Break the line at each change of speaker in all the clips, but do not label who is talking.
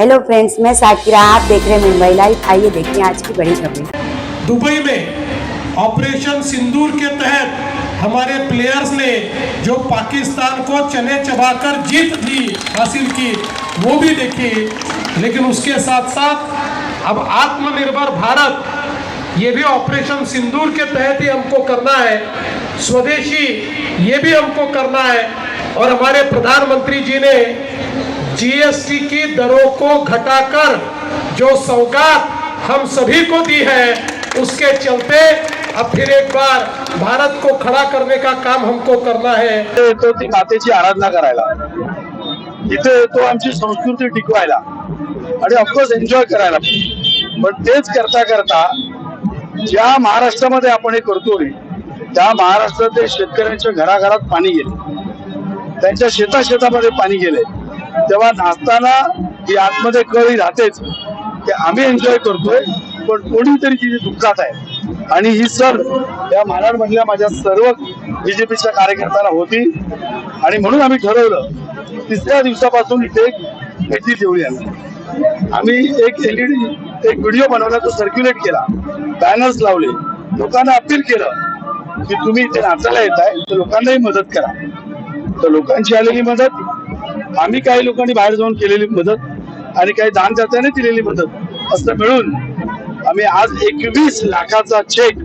Hello friends, मैं साकिरा, आप देख रहे हैं मुंबई लाइव। आइए देखिए आज की बड़ी खबरें।
दुबई में ऑपरेशन सिंदूर के तहत हमारे प्लेयर्स ने जो पाकिस्तान को चने चबाकर जीत हासिल की वो भी देखी। लेकिन उसके साथ साथ अब आत्मनिर्भर भारत ये भी ऑपरेशन सिंदूर के तहत ही हमको करना है, स्वदेशी ये भी हमको करना है। और हमारे प्रधानमंत्री जी ने जीएसटी की दरों को घटाकर जो सौगात हम सभी को दी है, उसके चलते अब फिर एक बार भारत को खड़ा करने का काम हमको करना है।
तो ती मातेची आराधना करायला, इथे येतो आमची संस्कृती टिकवायला आणि ऑफकोर्स एन्जॉय करायला। पण तेच करता करता ज्या महाराष्ट्रामध्ये आपण हे करतोय त्या महाराष्ट्रातील शेतकऱ्यांच्या घराघरात पाणी गेले, त्यांच्या शेतामध्ये पाणी गेले, तेव्हा नाचताना ही आतमध्ये कळी राहतेच की आम्ही एन्जॉय करतोय, पण कोणीतरी तिथे दुःखात आहे। आणि ही सर या महाराष्ट्रामधल्या माझ्या सर्व बीजेपीच्या कार्यकर्त्यांना होती आणि म्हणून आम्ही ठरवलं तिसऱ्या दिवसापासून इथे भेटी देऊया। आम्ही एक एक व्हिडिओ बनवला, तो सर्क्युलेट केला, बॅनर्स लावले, लोकांना अपील केलं की तुम्ही इथे नाचायला येत आहे तर लोकांनाही मदत करा। तर लोकांची आलेली मदत, आम्ही काही लोकांनी बाहेर जाऊन केलेली मदत आणि काही दानदात्याने दिलेली मदत असं मिळून आम्ही आज 21 लाखाचा चेक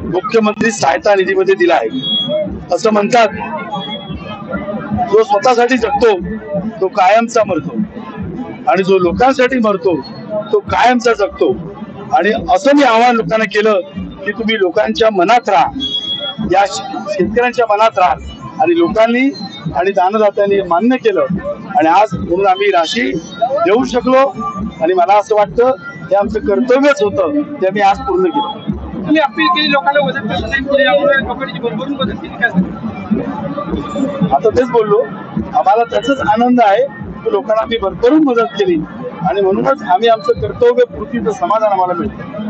मुख्यमंत्री सहायता निधीमध्ये दिला आहे। असं म्हणतात, जो स्वतःसाठी जगतो तो कायमचा मरतो आणि जो लोकांसाठी मरतो तो कायमचा जगतो। आणि असं मी आवाहन लोकांना केलं की तुम्ही लोकांच्या मनात राहा, या शेतकऱ्यांच्या मनात राहा। आणि लोकांनी आणि दानदात्यांनी मान्य केलं आणि आज म्हणून आम्ही राशी देऊ शकलो आणि मला असं वाटतं हे आमचं कर्तव्यच होतं, ते आम्ही आज पूर्ण केलं।
तुम्ही अपील केली लोकांना मदत करण्याची, लोकांची भरभरून मदत केली, काय
आता तेच बोललो, आम्हाला त्याचाच आनंद आहे की लोकांना आम्ही भरभरून मदत केली आणि म्हणूनच आम्ही आमचं कर्तव्य पूर्तीचं समाधान आम्हाला मिळतं।